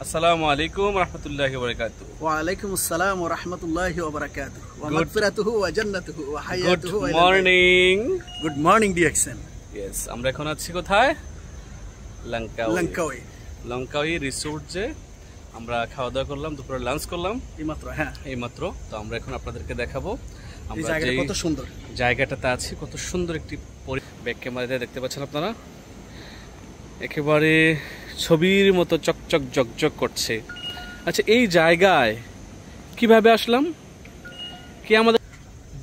আসসালামু আলাইকুম রাহমাতুল্লাহি ওয়া বারাকাতুহু। ওয়া আলাইকুম আসসালাম ওয়া রাহমাতুল্লাহি ওয়া বারাকাতুহু ওয়া মাগফিরাতুহু ওয়া জান্নাতুহু ওয়া হায়াতুহু good morning. Good morning DXN. Yes, আমরা এখন আছি কোথায়? লঙ্কাওয়ে। লঙ্কাওয়ে রিসোর্টে আমরা খাওয়া দাওয়া করলাম, দুপুরে লাঞ্চ করলাম এইমাত্র। তো আমরা এখন আপনাদেরকে দেখাবো আমরা জায়গাটা কত সুন্দর, জায়গাটাতে আছি কত সুন্দর একটি ব্যাক ক্যামেরাতে দেখতে পাচ্ছেন আপনারা, একেবারে ছবির মতো চকচক জকজক করছে। আচ্ছা, এই জায়গায় কিভাবে আসলাম? কি আমাদের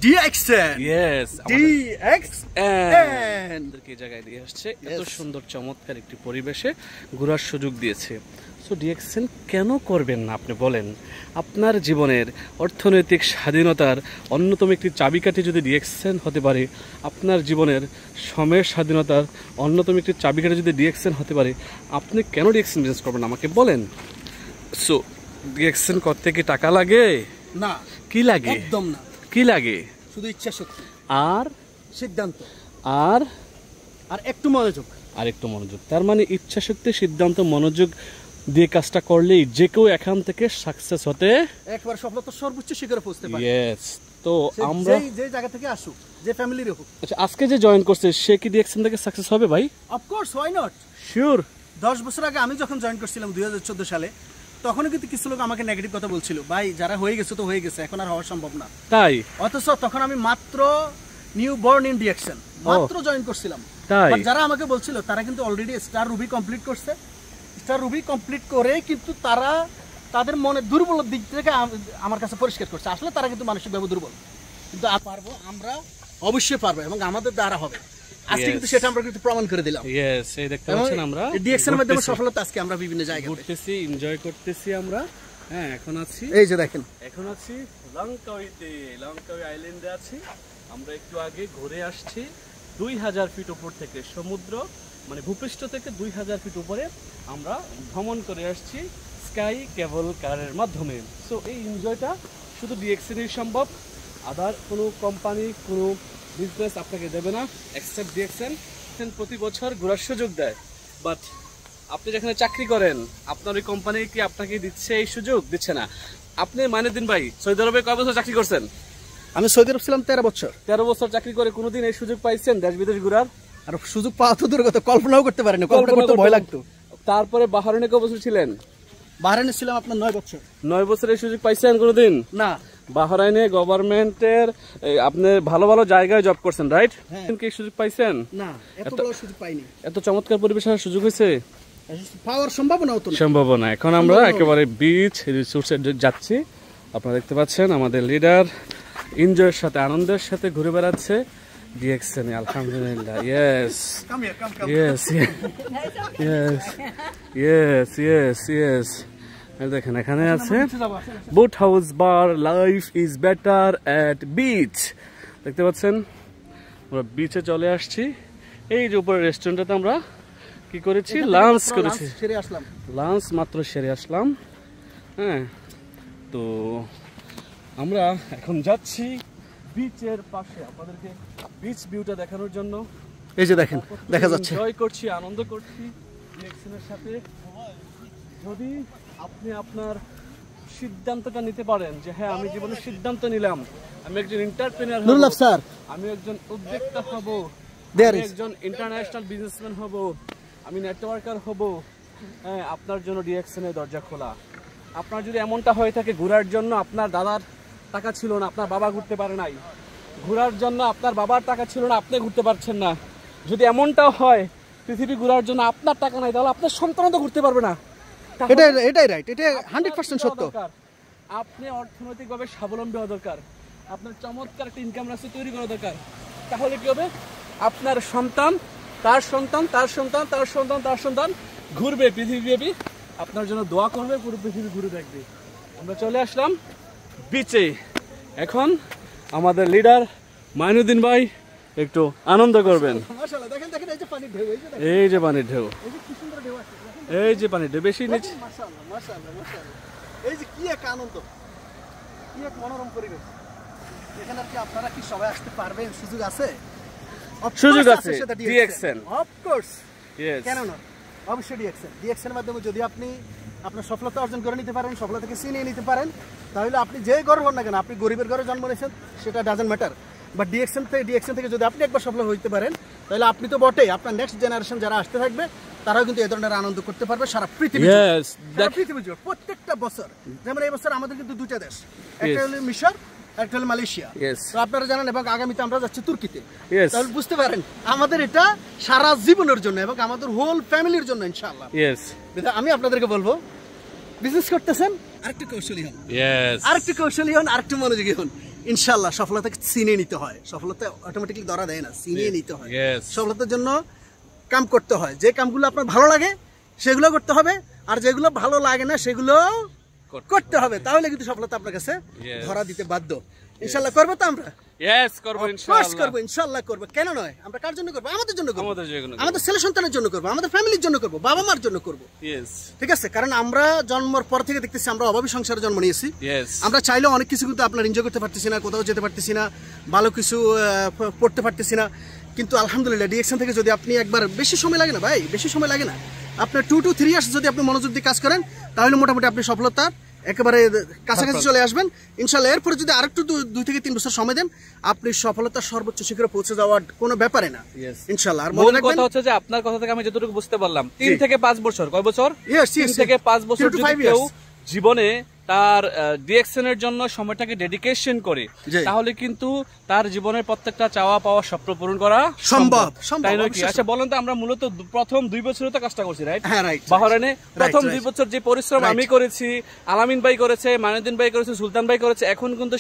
ডিএক্সএন? ইয়েস, ডিএক্সএন এই জায়গায় দিয়ে আসছে, এত সুন্দর চমৎকার একটি পরিবেশে ঘোরার সুযোগ দিয়েছে। সো ডিএক্সএন কেন করবেন না আপনি বলেন? আপনার জীবনের অর্থনৈতিক স্বাধীনতার অন্যতম একটি চাবিকাঠি যদি ডিএক্সএন হতে পারে, আপনার জীবনের সময়ের স্বাধীনতার অন্যতম একটি চাবিকাঠি যদি ডিএক্সএন হতে পারে, আপনি কেন ডিএক্সএন বিজনেস করবেন আমাকে বলেন? সো ডিএক্সএন করতে কি টাকা লাগে? না। কি লাগে? একদম না। কি লাগে? শুধু ইচ্ছা শক্তি আর সিদ্ধান্ত আর একটু মনোযোগ। তার মানে ইচ্ছা শক্তি, সিদ্ধান্ত, মনোযোগ দিয়ে কাজটা করলেই যে কেউ এখান থেকে সাকসেস হতে একবার সফলতার সর্বোচ্চ শিখরে পৌঁছতে পারে। ইয়েস। তো আমরা যে জায়গা থেকে আসুক, যে ফ্যামিলির হোক। আচ্ছা, আজকে যে জয়েন করছে সে কি ডিএক্সএন থেকে সাকসেস হবে ভাই? Of course, why not? Sure. 10 বছর আগে আমি যখন জয়েন করছিলাম 2014 সালে, তখনও কিন্তু কিছু লোক আমাকে নেগেটিভ কথা বলছিল, ভাই যারা হয়ে গেছে তো হয়ে গেছে, এখন আর হওয়া সম্ভব না। তাই? অথচ তখন আমি মাত্র নিউ বর্ন ইন ডিএক্সএন মাত্র জয়েন করছিলাম। তাই যারা আমাকে বলছিল তারা কিন্তু অলরেডি স্টার রুবি কমপ্লিট করছে। স্টার রুবি কমপ্লিট করে কিন্তু তারা তাদের মনে দুর্বল দিক থেকে আমার কাছে পরিষ্কার করছে। আসলে তারা কিন্তু মানসিকভাবে দুর্বল, কিন্তু পারবো, আমরা অবশ্যই পারবো এবং আমাদের দ্বারা হবে। আজকে কিন্তু সেটা আমরা কিন্তু প্রমাণ করে দিলাম। ইয়েস, এই দেখতে পাচ্ছেন আমরা ডিএক্সএন এর মাধ্যমে সফলতা আজকে আমরা বিভিন্ন জায়গায় ঘুরতেছি, এনজয় করতেছি আমরা। হ্যাঁ, এখন আছি, এই যে দেখেন, এখন আছি লঙ্কাওয়েতে, লঙ্কাওয়ে আইল্যান্ডে আছি আমরা। একটু আগে ঘুরে আসছি 2000 ফিট উপর থেকে, সমুদ্র মানে ভূপৃষ্ঠ থেকে 2000 ফিট উপরে আমরা ভ্রমণ করে আসছি স্কাই কেবল কারের মাধ্যমে। সো এই এনজয়টা শুধু ডিএক্সএনই সম্ভব, আদার কোনো কোম্পানি, কোনো বিজনেস আপনাকে দেবে না এক্সেপ্ট ডিএক্সএন। প্রতি বছর ঘোরার সুযোগ দেয়, বাট আপনি যেখানে চাকরি করেন আপনার ওই কোম্পানি কি আপনাকে দিচ্ছে এই সুযোগ? দিচ্ছে না। আপনি দিন ভাই, সৌদি আরবে কয় বছর চাকরি করছেন? আমি সৌদি আরব ছিলাম 13 বছর। 13 বছর চাকরি করে কোনোদিন এই সুযোগ পাইছেন দেশ বিদেশ ঘোরার? আর সুযোগ পাওয়া তো দূরের কথা, কল্পনাও করতে পারিনি, কল্পনা করতে ভয় লাগতো। তারপরে বাহরাইনে কয় বছর ছিলেন? বাহরাইনে ছিলাম আপনার 9 বছর। 9 বছরের সুযোগ পাইছেন কোনোদিন? না। বাহরাইনে গভর্নমেন্টের আপনি ভালো ভালো জায়গায় জব করছেন, রাইট? কি সুযোগ পাইছেন? না, এত বড় সুযোগ পাইনি। এত চমৎকার পরিবেশের সুযোগ হয়েছে? পাওয়ার সম্ভাবনা হতো না। সম্ভাবনা। এখন আমরা একেবারে বিচ রিসোর্টে যাচ্ছি। আপনারা দেখতে পাচ্ছেন আমাদের লিডার এনজয়ের সাথে, আনন্দের সাথে ঘুরে বেড়াচ্ছে ডিএক্সএন। আলহামদুলিল্লাহ। Yes yes yes yes yes yes. দেখেন এখানে আছে boat house bar, life is better at beach. দেখতে পাচ্ছেন আমরা বিচে চলে আসছি। এই যে উপরে রেস্টুরেন্টটাতে আমরা কি করেছি? লাঞ্চ করেছি। লাঞ্চ মাত্র সেরে আসলাম। হ্যাঁ, তো আমরা এখন যাচ্ছি বিচের পাশে আপনাদেরকে বিচ ভিউটা দেখানোর জন্য। এই যে দেখেন, দেখা যাচ্ছে, এনজয় করছি, আনন্দ করছি ডিএক্সএনের সাথে। যদি আপনি আপনার সিদ্ধান্তটা নিতে পারেন যে হ্যাঁ, আমি জীবনে সিদ্ধান্ত নিলাম, আমি একজন এন্টারপ্রেনার হব, আমি একজন উদ্যোক্তা হব, আমি একজন ইন্টারন্যাশনাল বিজনেসম্যান হব, আমি নেটওয়ার্কার হব, হ্যাঁ, আপনার জন্য ডিএক্সএনের দরজা খোলা। আপনার যদি এমনটা হয়ে থাকে ঘোরার জন্য আপনার দাদার টাকা ছিল না, আপনার বাবা ঘুরতে পারে নাই, ঘোরার জন্য আপনার বাবার টাকা ছিল না, আপনি ঘুরতে পারছেন না, যদি এমনটাও হয় পৃথিবী ঘোরার জন্য আপনার টাকা নাই, তাহলে আপনার সন্তানও তো ঘুরতে পারবে না। এটাই রাইট, এটা 100% সত্য। আপনি অর্থনৈতিকভাবে স্বাবলম্বী হওয়া দরকার, আপনার চমৎকার একটা ইনকাম রাশি তৈরি করা দরকার। তাহলে কি হবে? আপনার সন্তান, তার সন্তান, তার সন্তান, তার সন্তান, তার সন্তান ঘুরবে পৃথিবীব্যাপী, আপনার জন্য দোয়া করবে, পুরো পৃথিবী ঘুরে দেখবে। আমরা চলে আসলাম বিচে। এখন আমাদের লিডার মাইনুদ্দিন ভাই একটু আনন্দ করবেন। এই যে পানির ঢেউ, এই যে পানির ঢেউ, বেশি নিচে। এই যে কি এক আনন্দ, কি এক মনোরম পরিবেশ। এখানে কি আপনারা কি সবাই আসতে পারবেন? সুযোগ আছে, সুযোগ আছে। ডিএক্সএন, অফ কোর্স, ইয়েস, কেন না? অবশ্যই ডিএক্সএন। ডিএক্সএন এর মাধ্যমে যদি আপনি আপনার সফলতা অর্জন করে নিতে পারেন, সফলতাকে ছিনিয়ে নিতে পারেন, তাহলে আপনি যে ঘরে হন না কেন, আপনি গরিবের ঘরে জন্ম নিয়েছেন সেটা ডাজেন্ট ম্যাটার, বাট ডিএক্সএন থেকে যদি আপনি একবার সফল হইতে পারেন তাহলে আপনি তো বটেই, আপনার নেক্সট জেনারেশন যারা আসতে থাকবে তারাও কিন্তু এই ধরনের আনন্দ করতে পারবে সারা পৃথিবী জুড়ে প্রত্যেকটা বছর। যেমন এই বছর আমাদের কিন্তু দুইটা দেশ, একটা হলো মিশর, একটা হলো মালয়েশিয়া। তো আপনারা জানেন, এবং আগামীতে আমরা যাচ্ছি তুর্কিতে। তাহলে বুঝতে পারেন আমাদের এটা সারা জীবনের জন্য এবং আমাদের হোল ফ্যামিলির জন্য ইনশাআল্লাহ। আমি আপনাদেরকে বলবো, বিজনেস করতেছেন আরেকটু কৌশলী হন, আরেকটু কৌশলী হন, আরেকটু মনোযোগী হন। ইনশাআল্লাহ সফলতাকে চিনিয়ে নিতে হয়, সফলতা অটোমেটিকলি ধরা দেয় না, চিনিয়ে নিতে হয়। সফলতার জন্য কাম করতে হয়, যে কামগুলো আপনার ভালো লাগে সেগুলো করতে হবে, আর যেগুলো ভালো লাগে না সেগুলো করতে হবে, তাহলে কিন্তু সফলতা আপনার কাছে ধরা দিতে বাধ্য। ইনশাআল্লাহ করবো তো আমরা, ইনশাআল্লাহ করবো। কেন নয়? আমরা কার জন্য করবো? আমাদের জন্য করবো, আমাদের ছেলে সন্তানের জন্য করবো, আমাদের ফ্যামিলির জন্য করবো, বাবা মার জন্য করবো। ঠিক আছে? কারণ আমরা জন্মের পর থেকে দেখতেছি আমরা অভাবী সংসারে জন্ম নিয়েছি। আমরা চাইলেও অনেক কিছু কিন্তু আপনার এনজয় করতে পারতেছি না, কোথাও যেতে পারতেছি না, ভালো কিছু পড়তে পারতেছি না। কিন্তু আলহামদুলিল্লাহ ডিএক্সএন থেকে যদি আপনি একবার, বেশি সময় লাগে না ভাই, বেশি সময় লাগে না, আপনার 2 to 3 ইয়ার্স যদি আপনি মনোযোগ দিয়ে কাজ করেন তাহলে মোটামুটি আপনি সফলতার একেবারে কাছাকাছি চলে আসবেন ইনশাআল্লাহ। এরপরে যদি আরেকটু 2 থেকে 3 বছর সময় দেন, আপনি সফলতার সর্বোচ্চ শিখরে পৌঁছে যাওয়ার কোনো ব্যাপারে না ইনশাআল্লাহ। আর মনে রাখবেন, কথা হচ্ছে যে আপনার কথা থেকে আমি যতটুকু বুঝতে পারলাম, 3 থেকে 5 বছর, কয় বছর? 3 থেকে 5 বছর যদি কেউ জীবনে তার ডিএক্সএন এর জন্য সময়টাকে ডেডিকেশন করে, তাহলে কিন্তু তার জীবনের প্রত্যেকটা চাওয়া পাওয়া স্বপ্ন পূরণ করা সম্ভব। তাই নয় কি? আচ্ছা বলেন তো, আমরা মূলত প্রথম 2 বছরে তো কাজটা করছি, রাইট? বাহরাইনে প্রথম 2 বছর যে পরিশ্রম আমি করেছি, আলামিন ভাই করেছে, মাইনুদ্দিন ভাই করেছে, সুলতান ভাই করেছে, এখন কিন্তু